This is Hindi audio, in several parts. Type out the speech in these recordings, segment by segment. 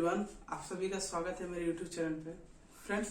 एवरीवन, आप सभी का स्वागत है मेरे यूट्यूब चैनल पे। फ्रेंड्स,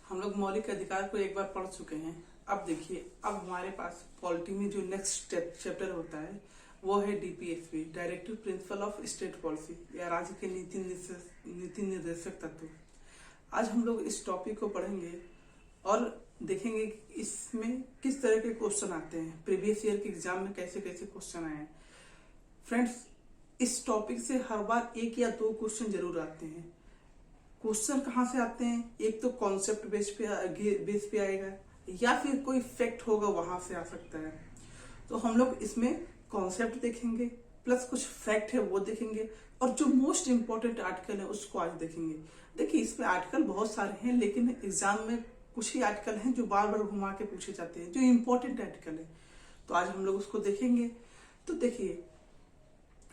हम लोग मौलिक अधिकार को एक बार पढ़ चुके हैं। अब देखिए, अब हमारे पास पॉलिटी में जो नेक्स्ट चैप्टर होता है वो है DPSP, directive principle of state policy, या राज्य के नीति निर्देशक तत्व। आज हम लोग इस टॉपिक को पढ़ेंगे और देखेंगे कि इसमें किस तरह के क्वेश्चन आते हैं, प्रीवियस ईयर के एग्जाम में कैसे कैसे क्वेश्चन आए हैं। फ्रेंड्स, इस टॉपिक से हर बार एक या दो क्वेश्चन जरूर आते हैं। क्वेश्चन कहाँ से आते हैं? एक तो कॉन्सेप्ट बेस पे आएगा, या फिर कोई फैक्ट होगा वहां से आ सकता है। तो हम लोग इसमें कॉन्सेप्ट देखेंगे, प्लस कुछ फैक्ट है वो देखेंगे, और जो मोस्ट इंपॉर्टेंट आर्टिकल है उसको आज देखेंगे। देखिए, इसमें आर्टिकल बहुत सारे हैं, लेकिन एग्जाम में कुछ ही आर्टिकल हैं जो बार बार घुमा के पूछे जाते हैं, जो इम्पोर्टेंट आर्टिकल है। तो आज हम लोग उसको देखेंगे। तो देखिए,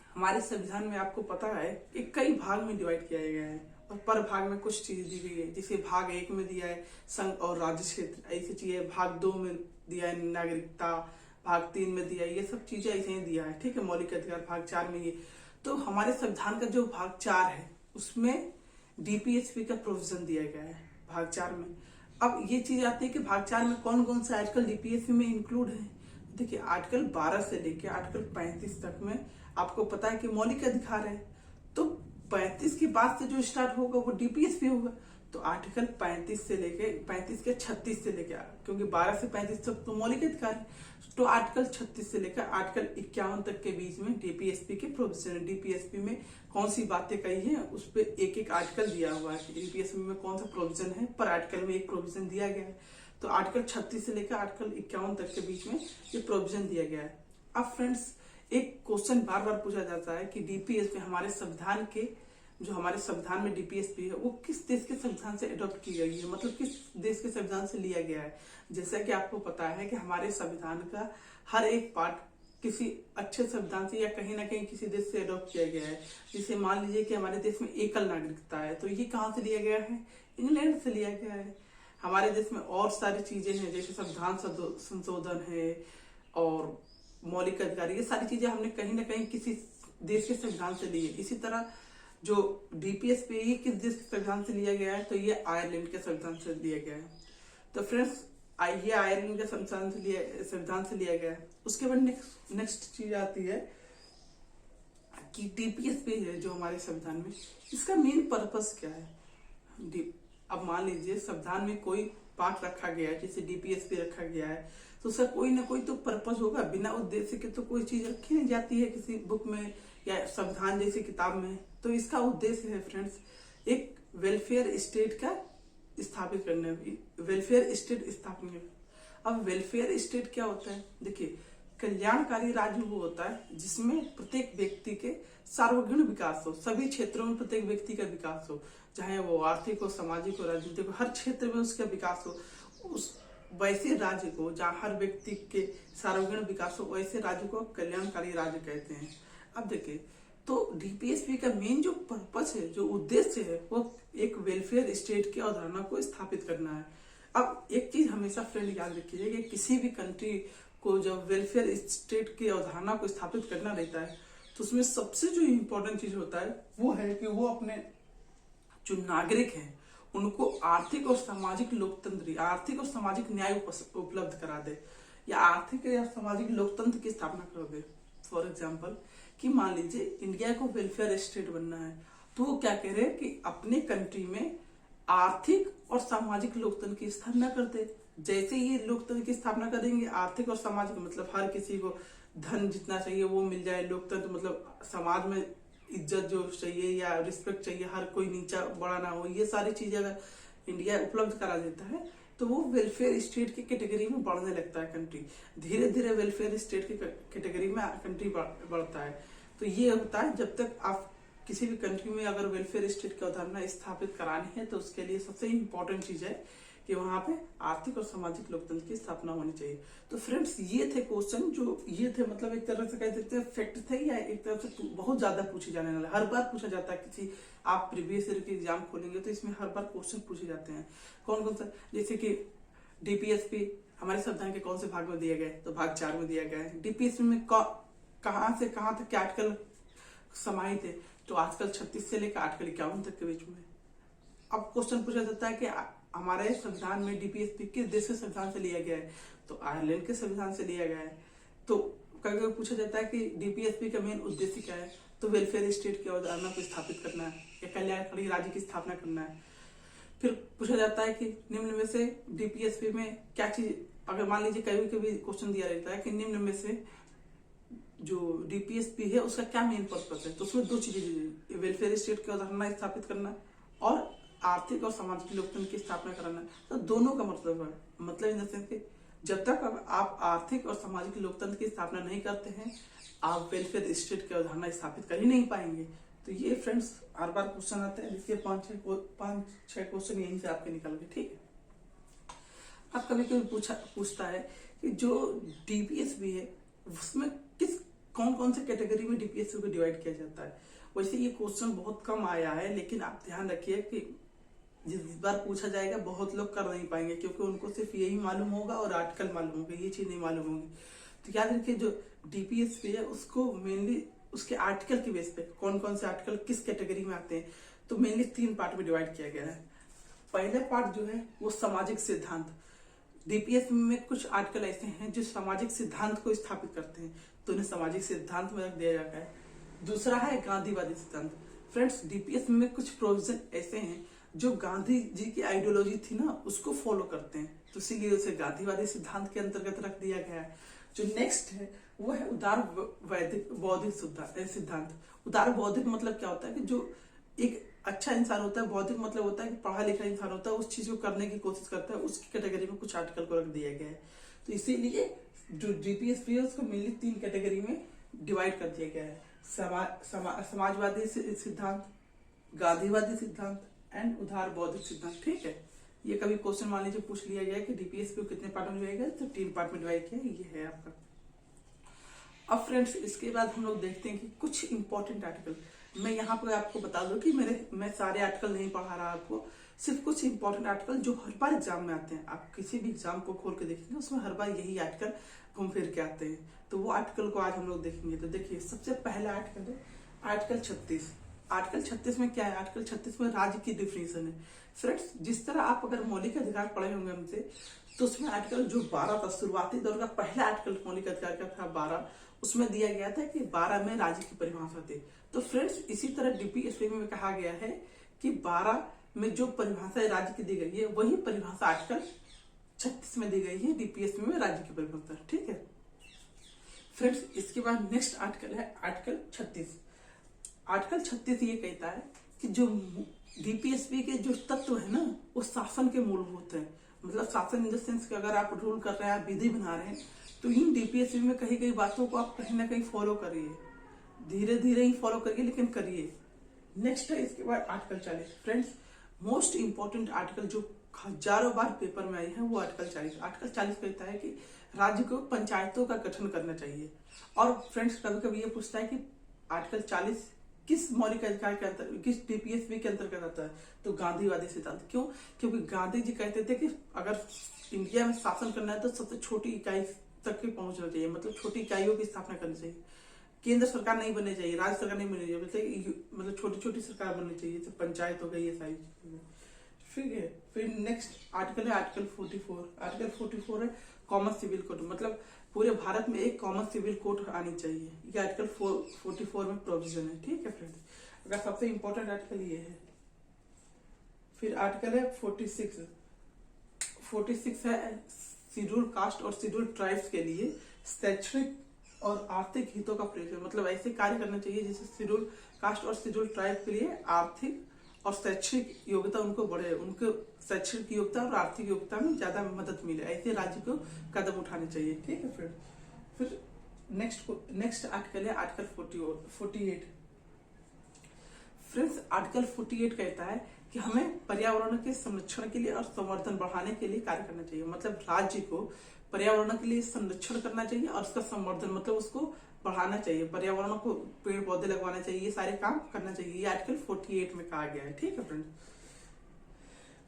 हमारे संविधान में आपको पता है कि कई भाग में डिवाइड किया गया है, और पर भाग में कुछ चीज दी गई है। जैसे भाग 1 में दिया है संघ और राज्य क्षेत्र, ऐसी चीजें। भाग 2 में दिया है नागरिकता, भाग 3 में दिया है, ये सब चीजें ऐसे ही दिया है। ठीक है, मौलिक अधिकार भाग 4 में ये। तो हमारे संविधान का जो भाग 4 है उसमें डीपीएसपी का प्रोविजन दिया गया है भाग 4 में। अब ये चीज आती है कि भाग 4 में कौन कौन से आर्टिकल डीपीएसपी में इंक्लूड है। देखिए, आर्टिकल 12 से लेकर आर्टिकल 35 तक में आपको पता है कि मौलिक अधिकार है। तो 35 के बाद से जो स्टार्ट होगा वो डीपीएसपी होगा। तो आर्टिकल 35 से लेके 35 के 36 से लेके, क्योंकि 12 से 35 तक तो मौलिक अधिकार है, तो आर्टिकल 36 से लेकर आर्टिकल 51 तक के बीच में डीपीएसपी के प्रोविजन है। डीपीएसपी में कौन सी बातें कही है उस पर एक एक आर्टिकल दिया हुआ है। डीपीएसपी में कौन सा प्रोविजन है, पर आर्टिकल में एक प्रोविजन दिया गया है। तो आर्टिकल 36 से लेकर आर्टिकल 51 तक के बीच में ये प्रोविजन दिया गया है। अब फ्रेंड्स, एक क्वेश्चन बार बार पूछा जाता है कि डीपीएसपी हमारे संविधान के, जो हमारे संविधान में डीपीएसपी है वो किस देश के संविधान से अडॉप्ट की गई है, मतलब किस देश के संविधान से लिया गया है। जैसा कि आपको पता है कि हमारे संविधान का हर एक पार्ट किसी अच्छे संविधान से या कहीं ना कहीं किसी देश से अडॉप्ट किया गया है। जैसे मान लीजिए कि हमारे देश में एकल नागरिकता है, तो ये कहाँ से लिया गया है? इंग्लैंड से लिया गया है। हमारे देश में और सारी चीजें हैं, जैसे संविधान संशोधन है और मौलिक अधिकार, ये सारी चीजें हमने कहीं ना कहीं किसी देश के संविधान से ली है। इसी तरह जो डीपीएसपी ये किस देश के संविधान से लिया गया है, तो ये आयरलैंड के संविधान से लिया गया है। तो फ्रेंड्स, ये आयरलैंड के संविधान से लिया गया है। उसके बाद नेक्स्ट चीज आती है कि डीपीएसपी है जो हमारे संविधान में, इसका मेन पर्पस क्या है। अब मान लीजिए संविधान में कोई पार्ट रखा गया है, जैसे डीपीएसपी रखा गया है, तो उसका कोई ना कोई तो पर्पस होगा। बिना उद्देश्य के तो कोई चीज रखी नहीं जाती है किसी बुक में या संविधान जैसी किताब में। तो इसका उद्देश्य है फ्रेंड्स, एक वेलफेयर स्टेट का स्थापित करने, वेलफेयर स्टेट स्थापना। अब वेलफेयर स्टेट क्या होता है? देखिए, कल्याणकारी राज्य वो होता है जिसमें प्रत्येक व्यक्ति के सार्वजनिक विकास हो, सभी क्षेत्रों में प्रत्येक व्यक्ति का विकास हो, चाहे वो आर्थिक हो, सामाजिक हो, राजनीतिक हो, हर क्षेत्र में उसका विकास हो। उस वैसे राज्य को, जहाँ हर व्यक्ति के सार्वजनिक विकास हो, वैसे राज्य को कल्याणकारी राज्य कहते हैं। अब देखिए, तो डीपीएसपी का मेन जो पर्पस है, जो उद्देश्य है, वो एक वेलफेयर स्टेट की अवधारणा को स्थापित करना है। अब एक चीज हमेशा फ्रेंड याद रखिए कि किसी भी कंट्री को जब वेलफेयर स्टेट की अवधारणा को स्थापित करना रहता है, तो उसमें सबसे जो इम्पोर्टेंट चीज होता है वो है कि वो अपने जो नागरिक हैं उनको आर्थिक और सामाजिक लोकतंत्र, आर्थिक और सामाजिक न्याय उपलब्ध करा दे, या आर्थिक या सामाजिक लोकतंत्र की स्थापना कर दे। फॉर एग्जाम्पल, कि मान लीजिए इंडिया को वेलफेयर स्टेट बनना है, तो वो क्या कह रहे हैं कि अपने कंट्री में आर्थिक और सामाजिक लोकतंत्र की स्थापना कर दे। जैसे ये लोकतंत्र की स्थापना करेंगे, आर्थिक और सामाजिक मतलब हर किसी को धन जितना चाहिए वो मिल जाए। लोकतंत्र मतलब समाज में इज्जत जो चाहिए या रिस्पेक्ट चाहिए, हर कोई नीचा बड़ा ना हो, ये सारी चीजें अगर इंडिया उपलब्ध करा देता है तो वो वेलफेयर स्टेट की कैटेगरी में बढ़ने लगता है कंट्री। धीरे धीरे वेलफेयर स्टेट की कैटेगरी में कंट्री बढ़ता है। तो ये होता है, जब तक आप किसी भी कंट्री में अगर वेलफेयर स्टेट की अवधारणा स्थापित करानी है, तो उसके लिए सबसे इम्पोर्टेंट चीज है कि वहां पे आर्थिक और सामाजिक लोकतंत्र की स्थापना होनी चाहिए। तो फ्रेंड्स, ये थे क्वेश्चन, जो ये थे मतलब एक तरह से कह सकते हैं फैक्ट थे, या एक तरह से बहुत ज्यादा पूछे जाने वाले, हर बार पूछा जाता है। किसी आप प्रीवियस ईयर के एग्जाम खोलेंगे तो इसमें हर बार क्वेश्चन पूछे जाते हैं। कौन कौन सा, जैसे कि डीपीएसपी हमारे संविधान के कौन से भाग में दिया गया है, तो भाग 4 में दिया गया है। डीपीएसपी में कहाँ से कहाँ तक क्या आर्टिकल समाहित है, तो आजकल 36 से लेकर आर्टिकल 51 तक के बीच में। अब क्वेश्चन पूछा जाता है कि हमारे संविधान में डीपीएसपी किस देश के संविधान से लिया गया है, तो आयरलैंड के संविधान से लिया गया है। तो कभी कभी पूछा जाता है कि डीपीएसपी का मेन उद्देश्य क्या है, तो वेलफेयर स्टेट की अवधारणा को स्थापित करना है या कल्याणकारी राज्य की स्थापना करना है। फिर पूछा जाता है कि निम्न में से डीपीएसपी में क्या चीज, अगर मान लीजिए कभी कभी क्वेश्चन दिया रहता है कि निम्न में से जो डीपीएसपी है उसका क्या मेन पर्पस है, तो उसमें दो चीजें, वेलफेयर स्टेट की अवधारणा स्थापित करना और आर्थिक और सामाजिक लोकतंत्र की स्थापना कराना। तो दोनों का मतलब है, मतलब इन द सेंस कि जब तक आप आर्थिक और सामाजिक लोकतंत्र की स्थापना नहीं करते हैं, आप वेलफेयर स्टेट की अवधारणा स्थापित कर ही नहीं पाएंगे। तो ये फ्रेंड्स हर बार क्वेश्चन आते हैं, जिसके 5-6 क्वेश्चन यहीं से आपके निकल गए, ठीक है। अब कभी कभी पूछता है कि जो डीपीएसपी है उसमें कौन कौन से कैटेगरी में डीपीएसपी को डिवाइड किया जाता है। वैसे ये क्वेश्चन बहुत कम आया है, लेकिन आप ध्यान रखिए कि जिस बार पूछा जाएगा बहुत लोग कर नहीं पाएंगे, क्योंकि उनको सिर्फ यही मालूम होगा और आर्टिकल मालूम होगा, ये चीज नहीं मालूम होगी। तो याद रखिए जो डीपीएसपी है उसको मेनली उसके आर्टिकल के बेस पे कौन कौन से आर्टिकल किस कैटेगरी में आते हैं, तो मेनली 3 पार्ट में डिवाइड किया गया है। पहला पार्ट जो है वो सामाजिक सिद्धांत। डीपीएसपी में कुछ आर्टिकल ऐसे हैं जो सामाजिक सिद्धांत को स्थापित करते हैं, तो उन्हें सामाजिक सिद्धांत में रख दिया जाता है। दूसरा है गांधीवादी सिद्धांत। फ्रेंड्स डीपीएसपी में कुछ प्रोविजन ऐसे हैं जो गांधी जी की आइडियोलॉजी थी ना उसको फॉलो करते हैं, तो इसीलिए उसे गांधीवादी सिद्धांत के अंतर्गत रख दिया गया है। जो नेक्स्ट है वो है उदार बौद्धिक सिद्धांत। उदार बौद्धिक मतलब क्या होता है कि जो एक अच्छा इंसान होता है, बौद्धिक मतलब होता है कि पढ़ा लिखा इंसान होता है, उस चीज को करने की कोशिश करता है, उसकी कैटेगरी में कुछ आर्टिकल को रख दिया गया है। तो इसीलिए जो डीपीएसपी है उसको मेनली 3 कैटेगरी में डिवाइड कर दिया गया है, समाजवादी सिद्धांत, गांधीवादी सिद्धांत एंड उदार बौद्धिक सिद्धांत, ठीक है। ये कभी क्वेश्चन मान लीजिए पूछ लिया गया कि डीपीएसपी को कितने पार्ट में डिवाइड किया, तो 3 पार्ट में डिवाइड किया, ये है आपका। अब फ्रेंड्स इसके बाद हम लोग देखते हैं कि कुछ इंपॉर्टेंट आर्टिकल, मैं यहाँ पर आपको बता दूं कि मैं सारे आर्टिकल नहीं पढ़ा रहा आपको, सिर्फ कुछ इंपॉर्टेंट आर्टिकल जो हर बार एग्जाम में आते हैं। आप किसी भी एग्जाम को खोल के देखेंगे उसमें हर बार यही आर्टिकल घूम फिर के आते हैं, तो वो आर्टिकल को आज हम लोग देखेंगे। तो देखिए सबसे पहला आर्टिकल है आर्टिकल 36। आर्टिकल 36 में क्या है, आर्टिकल 36 में राज्य की डिफिनेशन है। फ्रेंड्स जिस तरह आप अगर मौलिक अधिकार पढ़े होंगे हमसे, तो उसमें आर्टिकल जो 12 था, शुरुआती दौर का पहला आर्टिकल मौलिक अधिकार का था 12, उसमें दिया गया था कि 12 में राज्य की परिभाषा थी। तो फ्रेंड्स इसी तरह डीपीएसपी में कहा गया है कि 12 में जो परिभाषा राज्य की दी गई है वही परिभाषा आर्टिकल 36 में दी गई है डीपीएसपी में राज्य की परिभाषा, ठीक है। फ्रेंड्स इसके बाद नेक्स्ट आर्टिकल है आर्टिकल 36। आर्टिकल 36 ये कहता है कि जो डीपीएसपी के जो तत्व है ना वो शासन के मूलभूत है। मतलब शासन इन द सेंस कि अगर आप रूल कर रहे हैं, आप विधि बना रहे हैं, तो इन डीपीएसपी में कही गई बातों को आप कहीं ना कहीं फॉलो करिए, धीरे धीरे ही फॉलो करिए, लेकिन करिए। नेक्स्ट है इसके बाद article 40। Friends most important article जो हजारों बार पेपर में आई है वो आर्टिकल 40। आर्टिकल 40 कहता है कि राज्य को पंचायतों का गठन करना चाहिए। और फ्रेंड्स कभी कभी ये पूछता है कि आर्टिकल 40 किस मौलिक अधिकार के अंतर्गत, किस डीपीएसपी के अंतर्गत आता है, तो गांधीवादी सिद्धांत। क्यों? क्योंकि गांधी जी कहते थे कि अगर इंडिया में शासन करना है तो सबसे छोटी इकाई तक के पहुंचना चाहिए, मतलब छोटी इकाइयों की स्थापना करनी चाहिए। केंद्र सरकार नहीं बननी चाहिए, राज्य सरकार नहीं बननी चाहिए, मतलब छोटी छोटी सरकार बननी चाहिए, जैसे पंचायत हो गई, ये सारी चीजें, ठीक है। फिर नेक्स्ट आर्टिकल है आर्टिकल 44। आर्टिकल 44 है कॉमन सिविल कोड, मतलब पूरे भारत में एक कॉमन सिविल कोड आनी चाहिए, ये आर्टिकल 44 में प्रोविजन है, ठीक है फ्रेंड्स। अगर सबसे इंपॉर्टेंट आर्टिकल ये है। फिर आर्टिकल है 46। 46 है शेड्यूल कास्ट और शेड्यूल ट्राइब्स के लिए शैक्षणिक और आर्थिक हितों का प्रयोजन, मतलब ऐसे कार्य करना चाहिए जिससे शेड्यूल कास्ट और शेड्यूल ट्राइब के लिए आर्थिक और शैक्षणिक योग्यता उनको बढ़े, उनको शैक्षणिक योग्यता और आर्थिक योग्यता में ज्यादा मदद मिले, ऐसे राज्य को कदम उठाने चाहिए, ठीक है फ्रेंड। फिर नेक्स्ट आर्टिकल है आर्टिकल 48। फ्रेंड्स आर्टिकल 48 कहता है कि हमें पर्यावरण के संरक्षण के लिए और संवर्धन बढ़ाने के लिए कार्य करना चाहिए, मतलब राज्य को पर्यावरण के लिए संरक्षण करना चाहिए और उसका संवर्धन मतलब उसको बढ़ाना चाहिए, पर्यावरण को पेड़ पौधे लगवाना चाहिए, ये सारे काम करना चाहिए, ये आर्टिकल 48 में कहा गया है, ठीक है फ्रेंड्स।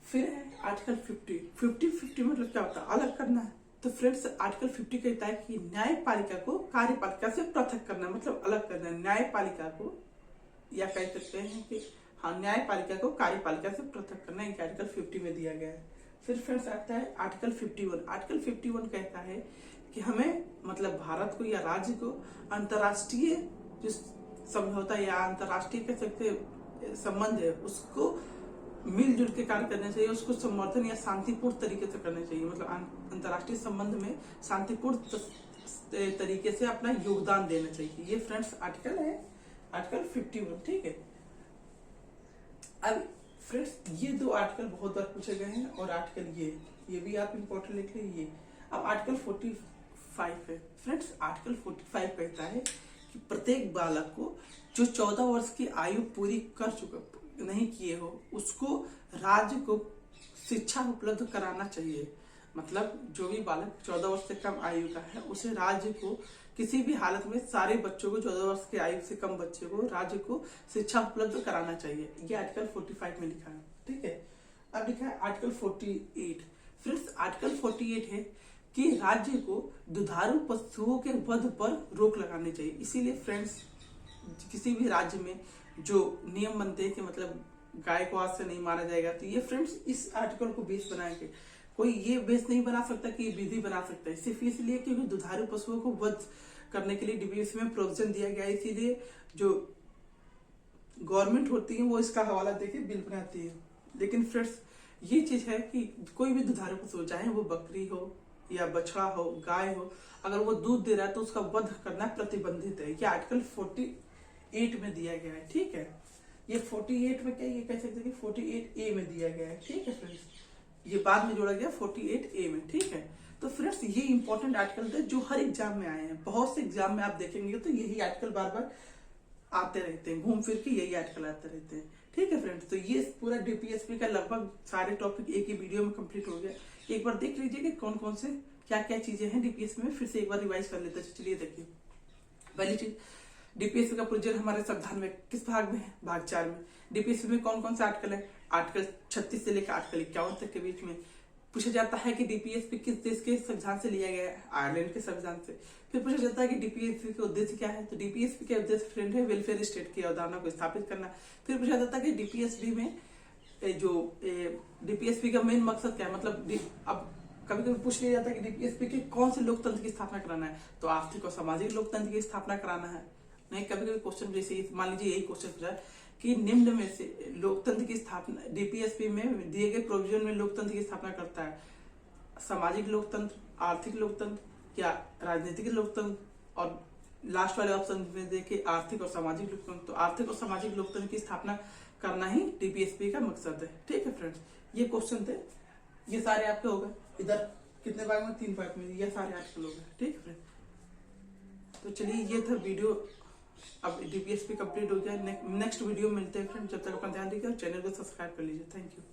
फिर है आर्टिकल 50 मतलब क्या होता है, अलग करना है। तो फ्रेंड्स आर्टिकल 50 कहता है कि न्यायपालिका को कार्यपालिका से पृथक करना, मतलब अलग करना है। न्यायपालिका को या कह सकते हैं कि हाँ, न्यायपालिका को कार्यपालिका से पृथक करना, एक आर्टिकल 50 में दिया गया है। फिर फ्रेंड्स आता है आर्टिकल 51। आर्टिकल 51 कहता है कि हमें मतलब भारत को या राज्य को अंतर्राष्ट्रीय जो समझौता या अंतर्राष्ट्रीय कह सकते संबंध है उसको मिलजुल के कार्य करना चाहिए, उसको समर्थन या शांतिपूर्ण तरीके से करना चाहिए। मतलब अंतर्राष्ट्रीय संबंध में शांतिपूर्ण तरीके से अपना योगदान देना चाहिए। ये फ्रेंड्स आर्टिकल है, आर्टिकल 51। ठीक है। अब फ्रेंड्स ये दो आर्टिकल बहुत बार पूछे गए हैं, और आर्टिकल ये भी आप इम्पोर्टेंट लिख लीजिए। अब आर्टिकल 45 है फ्रेंड्स। आर्टिकल 45 कहता है कि प्रत्येक बालक को जो 14 वर्ष की आयु पूरी कर चुका नहीं किए हो उसको राज्य को शिक्षा उपलब्ध कराना चाहिए। मतलब जो भी बालक 14 वर्ष से कम आयु का है उसे राज्य को किसी भी हालत में सारे बच्चों को 14 वर्ष की आयु से कम बच्चे को राज्य को शिक्षा उपलब्ध कराना चाहिए। ये आर्टिकल 45 में लिखा है। ठीक है। अब लिखा है आर्टिकल 48। फ्रेंड्स आर्टिकल 48 है कि राज्य को दुधारू पशुओं के वध पर रोक लगानी चाहिए। इसीलिए फ्रेंड्स किसी भी राज्य में जो नियम बनते हैं कि मतलब गाय को आज से नहीं मारा जाएगा, तो ये फ्रेंड्स इस आर्टिकल को बेस बनाएंगे। कोई ये बेस नहीं बना सकता कि विधि बना सकता है, सिर्फ इसलिए क्योंकि दुधारू पशुओं को वध करने के लिए डीपीएस में प्रोविजन दिया गया है। इसीलिए जो गवर्नमेंट होती है वो इसका हवाला देके बिल बनाती है। लेकिन फ्रेंड्स ये चीज है कि कोई भी दुधारू पशु हो, चाहे वो बकरी हो या बछड़ा हो, गाय हो, अगर वो दूध दे रहा है तो उसका वध करना प्रतिबंधित है। ये आर्टिकल 48 में दिया गया है। ठीक है। ये 48 में क्या, ये कह सकते हैं कि 48A में दिया गया है। ठीक है फ्रेंड्स, ये बाद में जोड़ा गया 48A में। ठीक है। तो फ्रेंड्स ये इंपॉर्टेंट आर्टिकल थे जो हर एग्जाम में आए हैं। बहुत से एग्जाम में आप देखेंगे तो यही आर्टिकल बार बार आते रहते हैं, घूम फिर के यही आर्टिकल आते रहते हैं। ठीक है फ्रेंड्स, तो ये पूरा डीपीएसपी का लगभग सारे टॉपिक एक ही वीडियो में कंप्लीट हो गया। एक बार देख लीजिए कि कौन कौन से क्या क्या चीजें हैं डीपीएसपी में, फिर से एक बार रिवाइज कर लेते हैं। चलिए देखिए, पहली चीज डीपीएसपी का प्रोविजन हमारे संविधान में किस भाग में है? भाग 4 में। डीपीएसपी में कौन कौन से आर्टिकल है? आर्टिकल 36 से लेकर आर्टिकल 51 तक के बीच में। पूछा जाता है कि डीपीएसपी किस देश के संविधान से लिया गया है? आयरलैंड के संविधान से। फिर पूछा जाता है कि डीपीएसपी का उद्देश्य क्या है? तो डीपीएसपी के उद्देश्य फ्रेंड है वेलफेयर स्टेट की अवधारणा को स्थापित करना। फिर पूछा जाता है कि डीपीएसपी में जो डीपीएसपी का मेन मकसद क्या है? मतलब अब कभी कभी पूछ लिया जाता है कि डीपीएसपी के कौन से लोकतंत्र की स्थापना कराना है? तो आर्थिक और सामाजिक लोकतंत्र की स्थापना कराना है। नहीं, कभी कभी क्वेश्चन जैसे मान लीजिए यही क्वेश्चन पूछा कि निम्न में से लोकतंत्र की स्थापना डीपीएसपी में दिए गए प्रोविजन में लोकतंत्र की स्थापना करता है? सामाजिक लोकतंत्र, आर्थिक लोकतंत्र या राजनीतिक लोकतंत्र? और लास्ट वाले ऑप्शन में देखे आर्थिक और सामाजिक लोकतंत्र। तो आर्थिक और सामाजिक लोकतंत्र की स्थापना करना ही डीपीएसपी का मकसद है। ठीक है फ्रेंड्स, ये क्वेश्चन थे, ये सारे आपके हो गए। इधर कितने भाग में? 3 भाग में, ये सारे आर्टिकल हो गए। ठीक है फ्रेंड, तो चलिए ये था वीडियो। अब डीपीएसपी कंप्लीट हो गया। नेक्स्ट वीडियो में मिलते हैं फ्रेंड। जब तक अपना ध्यान दीजिए और चैनल को सब्सक्राइब कर लीजिए। Thank you.